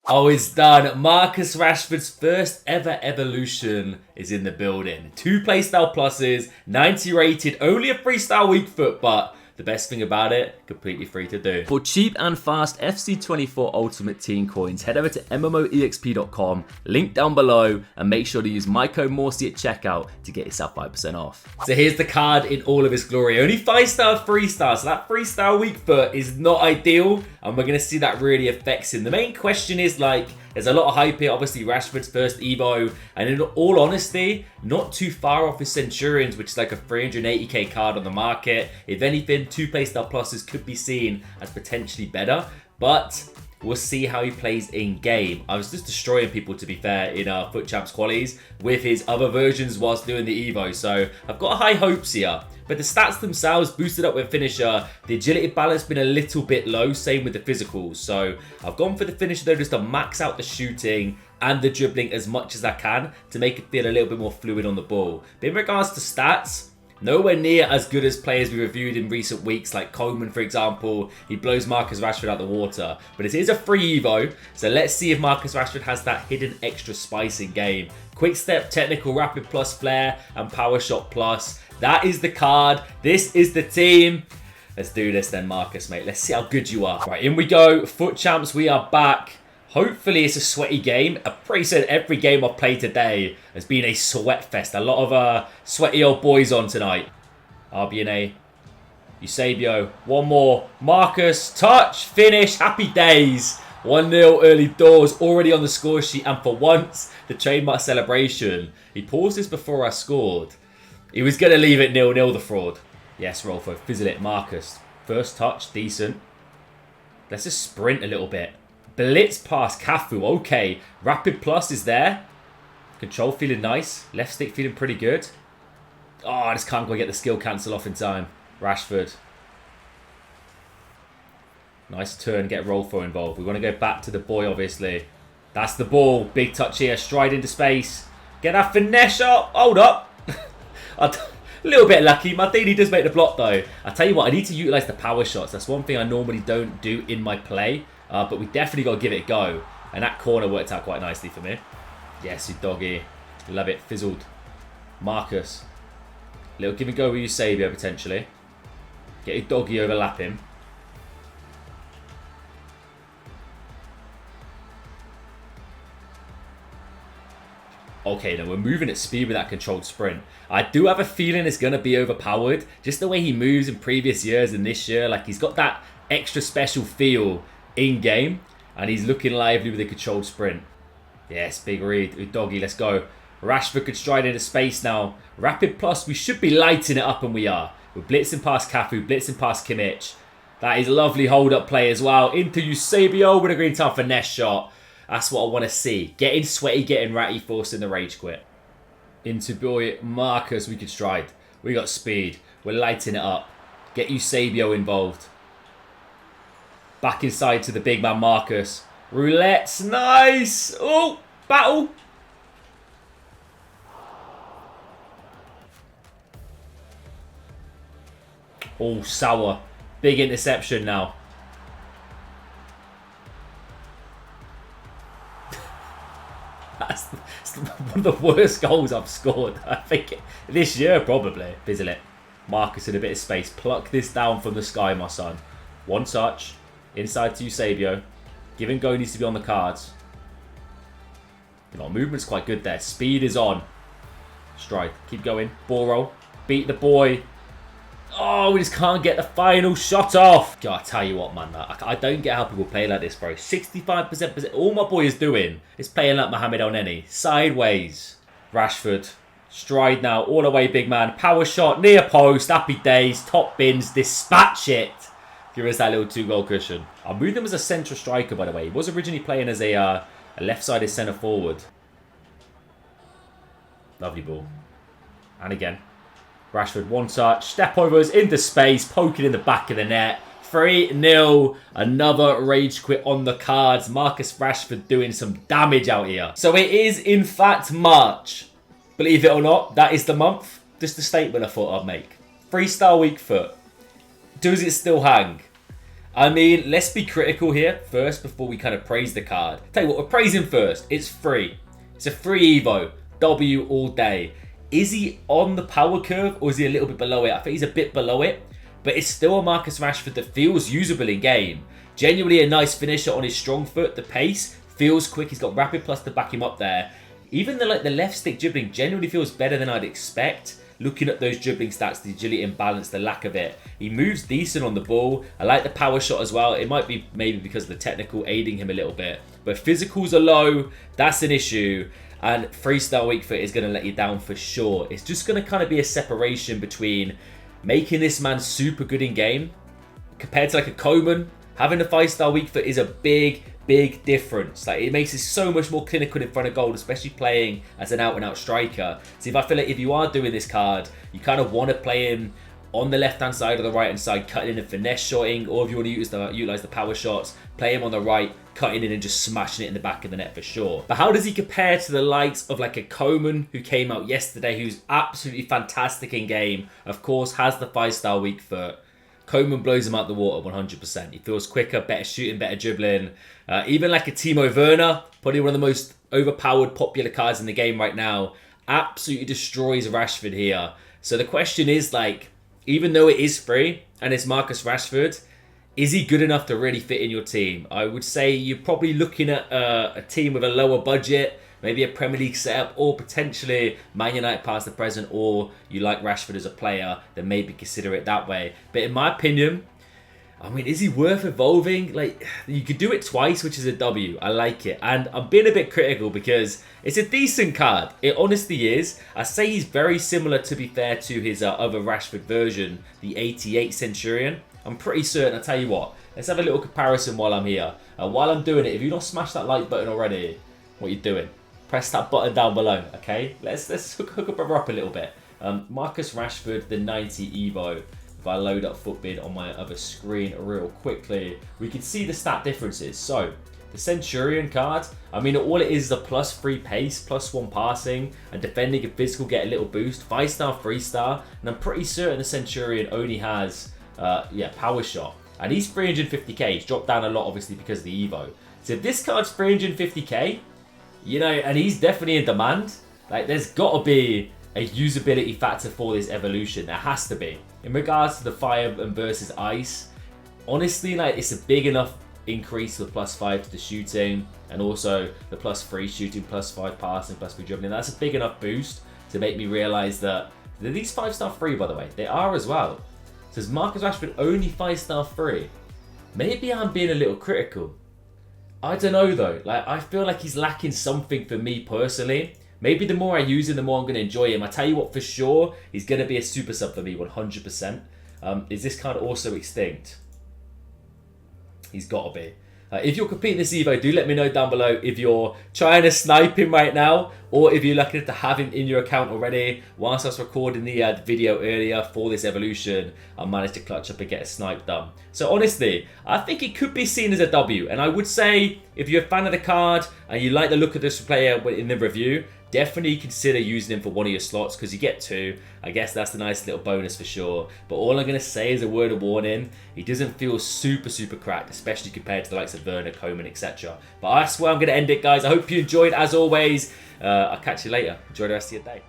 Oh, it's done. Marcus Rashford's first ever evolution is in the building. 2 playstyle pluses, 90 rated, only a 3-star weak foot, but the best thing about it, completely free to do. For cheap and fast FC24 Ultimate Team coins, head over to MMOEXP.com, link down below, and make sure to use my code Morsey at checkout to get yourself 5% off. So here's the card in all of its glory. Only 5-star, 3-star, so that 3-star weak foot is not ideal, and we're going to see that really affects him. The main question is, like, there's a lot of hype here, obviously Rashford's first Evo, and in all honesty, not too far off his Centurions, which is like a 380k card on the market. If anything, 2 playstyle pluses could be seen as potentially better, but we'll see how he plays in game. I was just destroying people, to be fair, in Foot Champs qualies with his other versions whilst doing the Evo, so I've got high hopes here. But the stats themselves boosted up with finisher. The agility balance been a little bit low, same with the physicals. So I've gone for the finisher though, just to max out the shooting and the dribbling as much as I can to make it feel a little bit more fluid on the ball. But in regards to stats, nowhere near as good as players we reviewed in recent weeks, like Coleman, for example. He blows Marcus Rashford out the water. But it is a free Evo, so let's see if Marcus Rashford has that hidden extra spice in game. Quick step, technical, rapid plus, flair, and power shot plus. That is the card. This is the team. Let's do this then, Marcus, mate. Let's see how good you are. Right, in we go. Foot Champs, we are back. Hopefully it's a sweaty game. I'm pretty certain every game I've played today has been a sweat fest. A lot of sweaty old boys on tonight. RBNA. Eusebio. One more. Marcus. Touch. Finish. Happy days. 1-0 early doors. Already on the score sheet. And for once, the trademark celebration. He paused this before I scored. He was going to leave it 0-0, the fraud. Yes, Rolfo. Fizzle it. Marcus. First touch. Decent. Let's just sprint a little bit. Blitz pass, Cafu, okay. Rapid plus is there. Control feeling nice. Left stick feeling pretty good. Oh, I just can't go get the skill cancel off in time. Rashford. Nice turn, get Rolfo involved. We want to go back to the boy, obviously. That's the ball. Big touch here, stride into space. Get that finesse up. Hold up. A little bit lucky. Maldini does make the block, though. I tell you what, I need to utilise the power shots. That's one thing I normally don't do in my play. But we definitely got to give it a go. And that corner worked out quite nicely for me. Yes, you doggy. Love it. Fizzled. Marcus. Little give and go with Eusebio, potentially. Get your doggy, overlap him. Okay, now we're moving at speed with that controlled sprint. I do have a feeling it's going to be overpowered. Just the way he moves in previous years and this year. Like, he's got that extra special feel in game. And he's looking lively with a controlled sprint. Yes, big read. Doggy, let's go. Rashford could stride into space now. Rapid plus, we should be lighting it up, and we are. We're blitzing past Cafu, blitzing past Kimmich. That is a lovely hold-up play as well. Into Eusebio with a green time finesse shot. That's what I want to see. Getting sweaty, getting ratty, forcing the rage quit. Into boy Marcus, we could stride. We got speed. We're lighting it up. Get Eusebio involved. Back inside to the big man Marcus. Roulette's nice. Oh, battle. Oh, sour. Big interception now. That's one of the worst goals I've scored, I think, this year, probably. Fizzle it. Marcus in a bit of space. Pluck this down from the sky, my son. One touch. Inside to Eusebio. Give and go needs to be on the cards. You know, movement's quite good there. Speed is on. Stride. Keep going. Ball roll. Beat the boy. Oh, we just can't get the final shot off. God, I tell you what, man. I don't get how people play like this, bro. 65%. All my boy is doing is playing like Mohamed El-Neni. Sideways. Rashford. Stride now. All the way, big man. Power shot. Near post. Happy days. Top bins. Dispatch it. Give us that little 2-goal cushion. I moved him as a central striker, by the way. He was originally playing as a left-sided centre forward. Lovely ball. And again. Rashford, one touch. Step overs into space. Poking in the back of the net. 3-0. Another rage quit on the cards. Marcus Rashford doing some damage out here. So it is, in fact, March. Believe it or not, that is the month. Just a statement I thought I'd make. 3-star weak foot. Does it still hang? I mean, let's be critical here first before we kind of praise the card. Tell you what, we're praising first. It's free. It's a free Evo. W all day. Is he on the power curve or is he a little bit below it? I think he's a bit below it, but it's still a Marcus Rashford that feels usable in game. Genuinely a nice finisher on his strong foot. The pace feels quick. He's got rapid plus to back him up there. Even the left stick dribbling genuinely feels better than I'd expect. Looking at those dribbling stats, the agility and balance, the lack of it. He moves decent on the ball. I like the power shot as well. It might be maybe because of the technical aiding him a little bit. But physicals are low. That's an issue. And freestyle weak foot is going to let you down for sure. It's just going to kind of be a separation between making this man super good in game compared to like a Coman. Having a 5-star weak foot is a big difference. Like, it makes it so much more clinical in front of goal, especially playing as an out-and-out striker. So if I feel like if you are doing this card, you kind of want to play him on the left-hand side or the right-hand side, cutting in and finesse shotting, or if you want to utilize the power shots, play him on the right, cutting in and just smashing it in the back of the net for sure. But how does he compare to the likes of like a Coman who came out yesterday, who's absolutely fantastic in game, of course, has the 5-star weak foot. Coman blows him out the water 100%. He feels quicker, better shooting, better dribbling. Even like a Timo Werner, probably one of the most overpowered, popular cards in the game right now, absolutely destroys Rashford here. So the question is, like, even though it is free and it's Marcus Rashford, is he good enough to really fit in your team? I would say you're probably looking at a team with a lower budget, maybe a Premier League setup, or potentially Man United past the present, or you like Rashford as a player, then maybe consider it that way. But in my opinion, I mean, is he worth evolving? Like, you could do it twice, which is a W. I like it. And I'm being a bit critical because it's a decent card. It honestly is. I say he's very similar, to be fair, to his other Rashford version, the 88 Centurion. I'm pretty certain. I'll tell you what. Let's have a little comparison while I'm here. While I'm doing it, if you've not smashed that like button already, what are you doing? Press that button down below, okay? Let's hook a brother up a little bit. Marcus Rashford, the 90 Evo. If I load up Footbid on my other screen real quickly, we can see the stat differences. So, the Centurion card, I mean, all it is a +3 pace, +1 passing, and defending and physical get a little boost. 5-star, 3-star, and I'm pretty certain the Centurion only has, power shot. And he's 350k. He's dropped down a lot, obviously, because of the Evo. So if this card's 350k, you know, and he's definitely in demand, like, there's got to be a usability factor for this evolution. There has to be. In regards to the fire and versus ice, honestly, like, it's a big enough increase with +5 to the shooting, and also the +3 shooting, +5 passing, +3 dribbling. That's a big enough boost to make me realise that these 5-star free, by the way. They are as well. Says Marcus Rashford only 5-star free. Maybe I'm being a little critical. I don't know though. Like, I feel like he's lacking something for me personally. Maybe the more I use him, the more I'm going to enjoy him. I tell you what, for sure, he's going to be a super sub for me, 100%. Is this card also extinct? He's got to be. If you're competing this Evo, do let me know down below if you're trying to snipe him right now, or if you're lucky to have him in your account already. Whilst I was recording the video earlier for this evolution, I managed to clutch up and get a snipe done. So honestly, I think it could be seen as a W. And I would say, if you're a fan of the card and you like the look of this player in the review, definitely consider using him for one of your slots, because you get 2. I guess that's the nice little bonus for sure. But all I'm going to say is a word of warning. He doesn't feel super cracked, especially compared to the likes of Werner, Coman, etc. But that's where I'm going to end it, guys. I hope you enjoyed, as always. I'll catch you later. Enjoy the rest of your day.